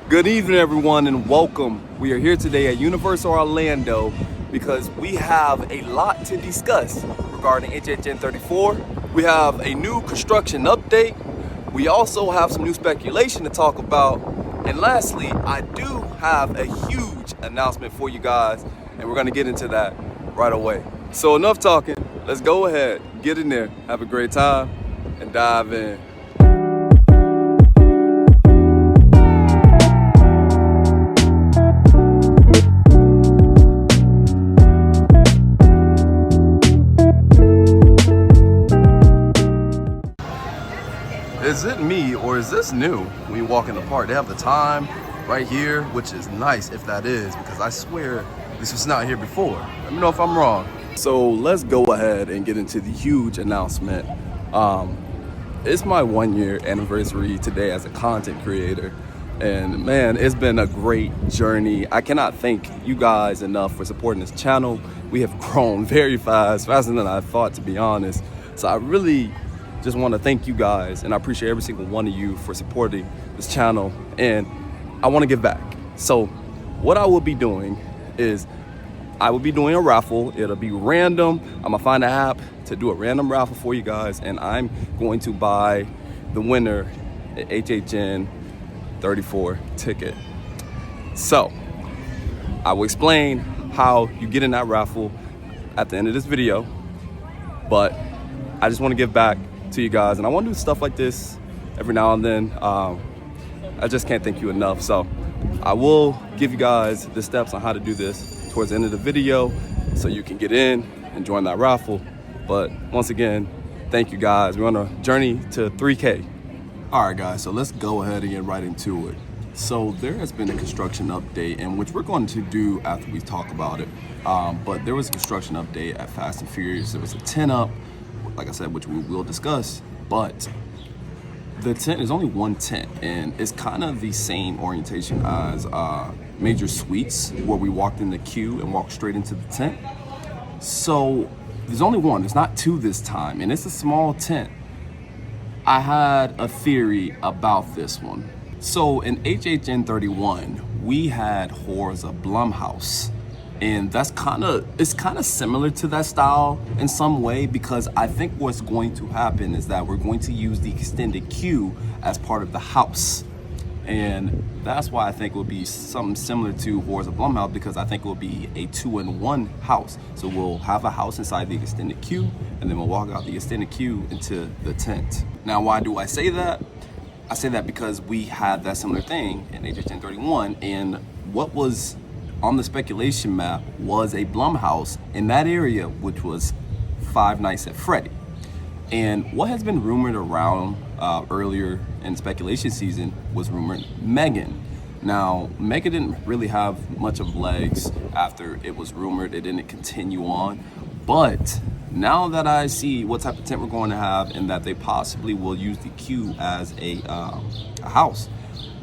Good evening, everyone, and welcome. We are here today at Universal Orlando because we have a lot to discuss regarding HHN 34. We have a new construction update. We also have some new speculation to talk about. And lastly, I do have a huge announcement for you guys, and we're going to get into that right away. So enough talking. Let's go ahead, get in there, have a great time, and dive in. Is it me or is this new? When you walk in the park, they have the time right here, which is nice if that is, because I swear this was not here before. Let me know if I'm wrong. So let's go ahead and get into the huge announcement. It's my 1-year anniversary today as a content creator. And man, it's been a great journey. I cannot thank you guys enough for supporting this channel. We have grown very fast, faster than I thought, to be honest. So I really just want to thank you guys, and I appreciate every single one of you for supporting this channel, and I want to give back. So what I will be doing is I will be doing a raffle. It'll be random. I'm gonna find an app to do a random raffle for you guys, and I'm going to buy the winner an HHN 34 ticket. So I will explain how you get in that raffle at the end of this video, but I just want to give back to you guys, and I want to do stuff like this every now and then. I just can't thank you enough. So I will give you guys the steps on how to do this towards the end of the video so you can get in and join that raffle. But once again, thank you guys. We're on a journey to 3K. All right, guys, so let's go ahead and get right into it. So there has been a construction update, and which we're going to do after we talk about it. But there was a construction update at Fast and Furious. There was a tent up, like I said, which we will discuss, but the tent is only one tent, and it's kind of the same orientation as Major Suites, where we walked in the queue and walked straight into the tent. So there's only one, there's not two this time, and it's a small tent. I had a theory about this one. So in HHN 31, we had Horrors of Blumhouse. And it's kind of similar to that style in some way, because I think what's going to happen is that we're going to use the extended queue as part of the house. And that's why I think it will be something similar to Horrors of Blumhouse, because I think it will be a 2-in-1 house. So we'll have a house inside the extended queue, and then we'll walk out the extended queue into the tent. Now, why do I say that? I say that because we had that similar thing in HHN 31, and what was on the speculation map was a Blumhouse in that area, which was Five Nights at Freddy. And what has been rumored around earlier in speculation season was rumored M3GAN. Now, M3GAN didn't really have much of legs after it was rumored. It didn't continue on. But now that I see what type of tent we're going to have, and that they possibly will use the queue as a house,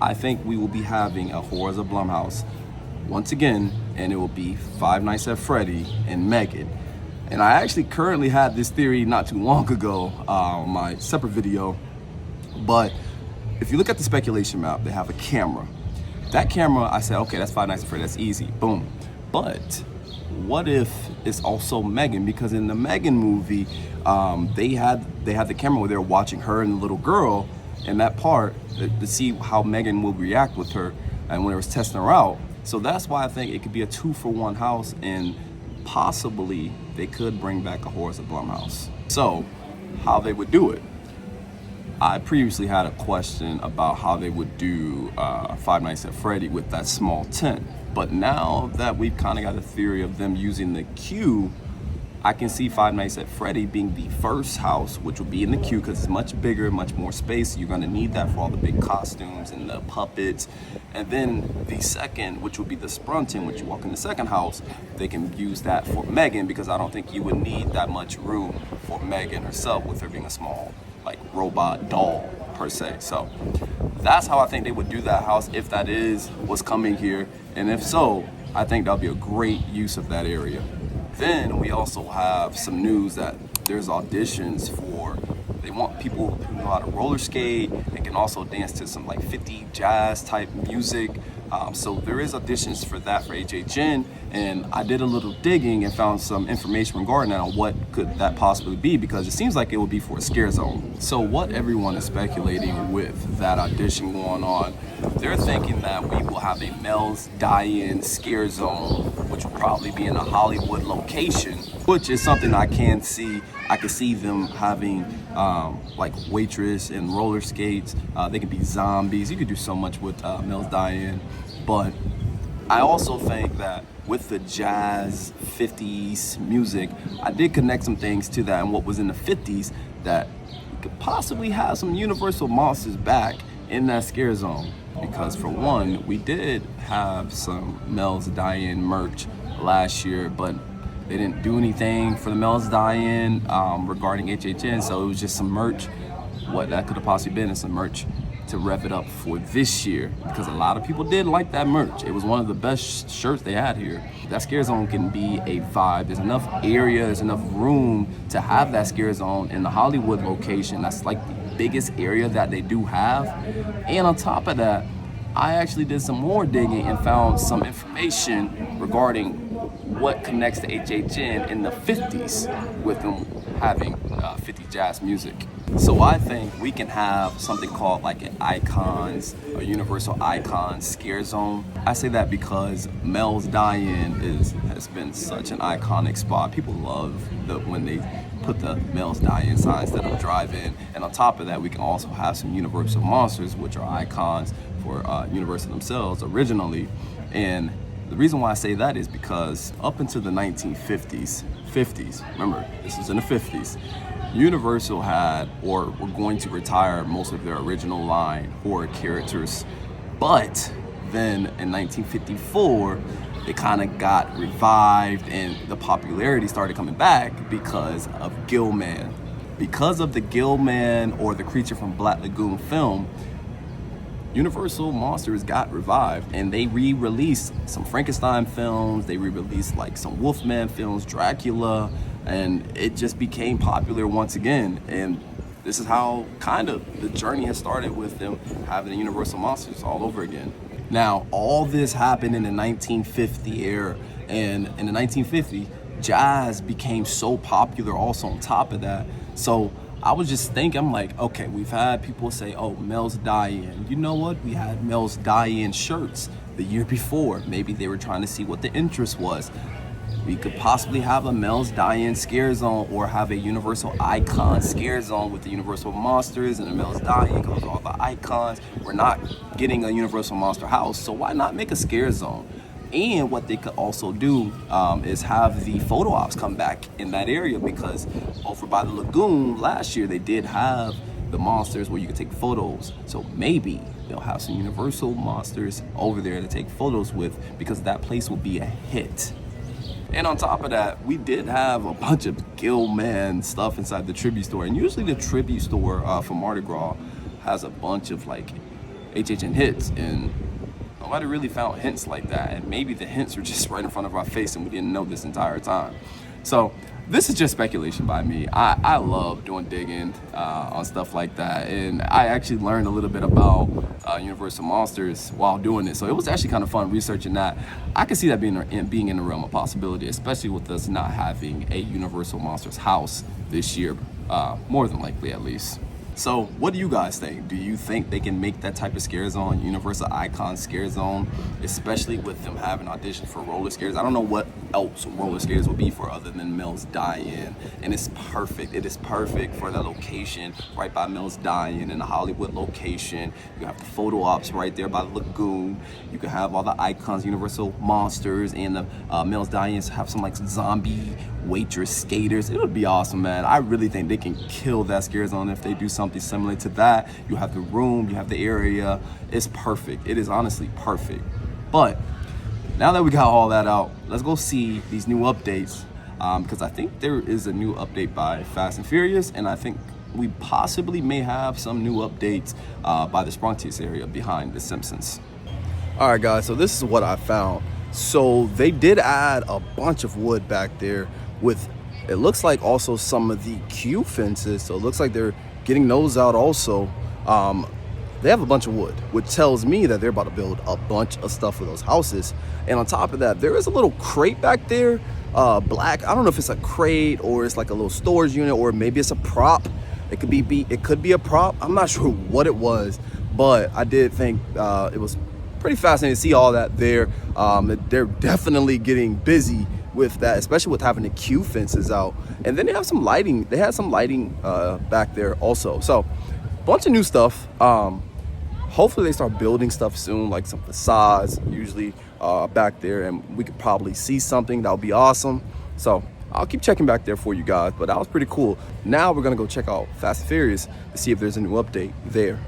I think we will be having a Horrors of Blumhouse once again, and it will be Five Nights at Freddy and M3GAN. And I actually currently had this theory not too long ago on my separate video, but if you look at the speculation map, they have a camera. That camera, I said, okay, that's Five Nights at Freddy, that's easy, boom. But what if it's also M3GAN? Because in the M3GAN movie, they had the camera where they were watching her and the little girl in that part to see how M3GAN will react with her, and when it was testing her out. So that's why I think it could be a 2-for-1 house, and possibly they could bring back a Horrors of Blumhouse. So how they would do it. I previously had a question about how they would do Five Nights at Freddy with that small tent. But now that we've kind of got a theory of them using the queue, I can see Five Nights at Freddy being the first house, which will be in the queue because it's much bigger, much more space. You're going to need that for all the big costumes and the puppets. And then the second, which will be the Sprunton, which you walk in the second house, they can use that for M3GAN, because I don't think you would need that much room for M3GAN herself with her being a small, like, robot doll per se. So that's how I think they would do that house, if that is what's coming here. And if so, I think that'll be a great use of that area. Then we also have some news that there's auditions for the They want people who know how to roller skate and can also dance to some like 50 jazz type music. So there is auditions for that for HHN, and I did a little digging and found some information regarding that on what could that possibly be, because it seems like it would be for a scare zone. So what everyone is speculating with that audition going on, they're thinking that we will have a Mel's Die-In scare zone, which will probably be in a Hollywood location, which is something I can see. I can see them having like waitress and roller skates. They could be zombies. You could do so much with Mel's Die-In. But I also think that with the jazz 50s music, I did connect some things to that and what was in the 50s, that we could possibly have some Universal monsters back in that scare zone. Because for one, we did have some Mel's Die-In merch last year, but they didn't do anything for the Mel's Die-In regarding HHN, so it was just some merch. What that could have possibly been is some merch to rev it up for this year, because a lot of people did like that merch. It was one of the best shirts they had here. That scare zone can be a vibe. There's enough area, there's enough room to have that scare zone in the Hollywood location. That's like the biggest area that they do have. And on top of that, I actually did some more digging and found some information regarding what connects to HHN in the 50s with them having 50 jazz music. So I think we can have something called like an Icons or Universal Icons scare zone. I say that because Mel's Die-In has been such an iconic spot. People love when they put the Mel's Die-In signs that I'm driving. And on top of that, we can also have some Universal monsters, which are icons for Universal themselves originally. And the reason why I say that is because up until the 1950s, remember, this was in the 50s, Universal had or were going to retire most of their original line horror characters. But then in 1954, it kind of got revived and the popularity started coming back because of Gillman. Because of the Gillman or the Creature from Black Lagoon film, Universal Monsters got revived, and they re-released some Frankenstein films, they re-released like some Wolfman films, Dracula, and it just became popular once again. And this is how kind of the journey has started with them having the Universal Monsters all over again. Now, all this happened in the 1950 era, and in the 1950s, jazz became so popular also on top of that. So I was just thinking, I'm like, okay, we've had people say, oh, Mel's Die-In. You know what? We had Mel's Die-In shirts the year before. Maybe they were trying to see what the interest was. We could possibly have a Mel's Die-In scare zone or have a Universal Icon scare zone with the Universal Monsters and the Mel's Die-In goes all the icons. We're not getting a Universal Monster house, so why not make a scare zone? And what they could also do is have the photo ops come back in that area, because over by the lagoon last year, they did have the monsters where you could take photos. So maybe they'll have some Universal monsters over there to take photos with, because that place will be a hit. And on top of that, we did have a bunch of Gillman stuff inside the tribute store. And usually the tribute store for Mardi Gras has a bunch of like HHN hits, and nobody really found hints like that. And maybe the hints were just right in front of our face and we didn't know this entire time. So this is just speculation by me. I love doing digging on stuff like that. And I actually learned a little bit about Universal Monsters while doing it. So it was actually kind of fun researching that. I can see that being in the realm of possibility, especially with us not having a Universal Monsters house this year, more than likely at least. So what do you guys think? Do you think they can make that type of scare zone, Universal Icon scare zone, especially with them having auditions for roller skates? I don't know what else roller skates will be for other than Mel's Die-In. And it's perfect. It is perfect for the location right by Mel's Die-In in the Hollywood location. You have the photo ops right there by the lagoon. You can have all the icons, Universal Monsters, and the Mel's Die-In have some like zombie waitress skaters. It would be awesome, man. I really think they can kill that scare zone if they do something similar to that. You have the room, you have the area. It's perfect. It is honestly perfect. But now that we got all that out, let's go see these new updates, because I think there is a new update by Fast and Furious, and I think we possibly may have some new updates by the Sprungtius area behind The Simpsons. All right, guys, so this is what I found. So they did add a bunch of wood back there with, it looks like also some of the queue fences. So it looks like they're getting those out also, they have a bunch of wood, which tells me that they're about to build a bunch of stuff for those houses. And on top of that, there is a little crate back there, black. I don't know if it's a crate or it's like a little storage unit, or maybe it's a prop. It could be a prop. I'm not sure what it was, but I did think it was pretty fascinating to see all that there. They're definitely getting busy with that, especially with having the queue fences out. And then they have some lighting. They had some lighting back there also. So bunch of new stuff. Hopefully they start building stuff soon, like some facades usually back there, and we could probably see something. That would be awesome. So I'll keep checking back there for you guys, but that was pretty cool. Now we're gonna go check out Fast and Furious to see if there's a new update there.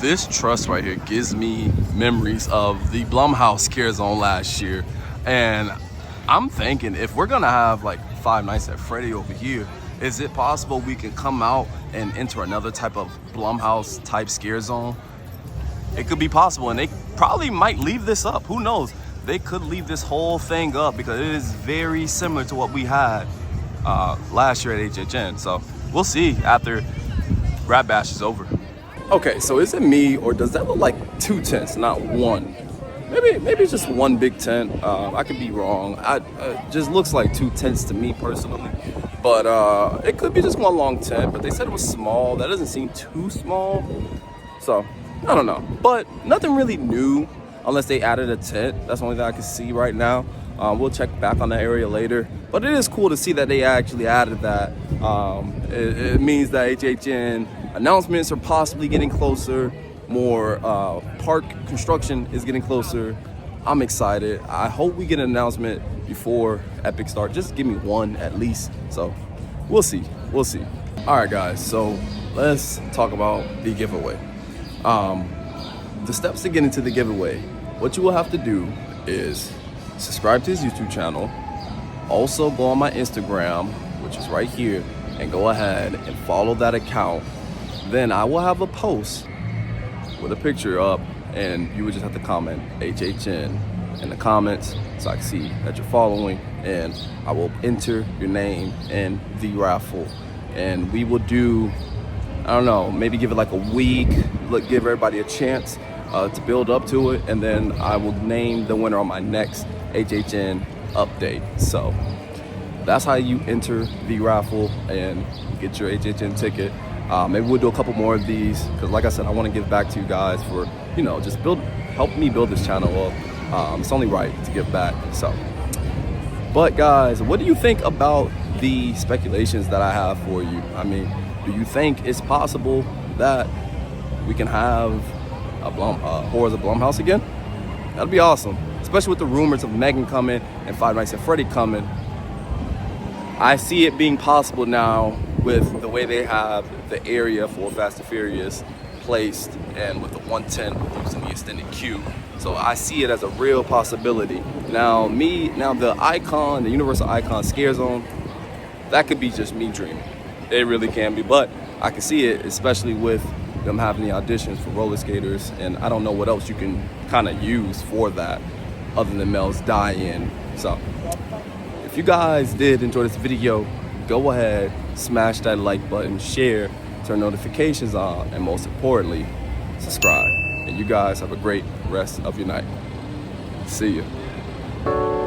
This truss right here gives me memories of the Blumhouse Scare Zone last year, and I'm thinking if we're gonna have like Five Nights at Freddy over here, is it possible we can come out and enter another type of Blumhouse type scare zone? It could be possible, and they probably might leave this up. Who knows? They could leave this whole thing up because it is very similar to what we had last year at HHN. So we'll see after Rat Bash is over. Okay, so is it me, or does that look like two tents, not one? Maybe it's just one big tent. I could be wrong. It just looks like two tents to me personally. But it could be just one long tent, but they said it was small. That doesn't seem too small. So, I don't know. But nothing really new unless they added a tent. That's the only thing I can see right now. We'll check back on that area later. But it is cool to see that they actually added that. It means that HHN announcements are possibly getting closer. More park construction is getting closer. I'm excited. I hope we get an announcement before Epic start. Just give me one at least. So we'll see. We'll see. All right, guys. So let's talk about the giveaway. The steps to get into the giveaway. What you will have to do is subscribe to his YouTube channel. Also go on my Instagram, which is right here, and go ahead and follow that account. Then I will have a post with a picture up, and you would just have to comment HHN in the comments so I can see that you're following, and I will enter your name in the raffle. And we will do, I don't know, maybe give it like a week, give everybody a chance to build up to it, and then I will name the winner on my next HHN update. So that's how you enter the raffle and get your HHN ticket. Maybe we'll do a couple more of these because, like I said, I want to give back to you guys for, you know, just help me build this channel up. It's only right to give back. So, but guys, what do you think about the speculations that I have for you? I mean, do you think it's possible that we can have a Horrors of Blumhouse again? That'd be awesome, especially with the rumors of M3GAN coming and Five Nights at Freddy coming. I see it being possible now with the way they have the area for Fast and Furious placed, and with the 110 using the extended queue. So I see it as a real possibility. Now the icon, the Universal Icon Scare Zone, that could be just me dreaming. It really can be, but I can see it, especially with them having the auditions for roller skaters, and I don't know what else you can kind of use for that other than Mel's die-in. So if you guys did enjoy this video, go ahead, smash that like button, share, turn notifications on, and most importantly, subscribe. And you guys have a great rest of your night. See ya.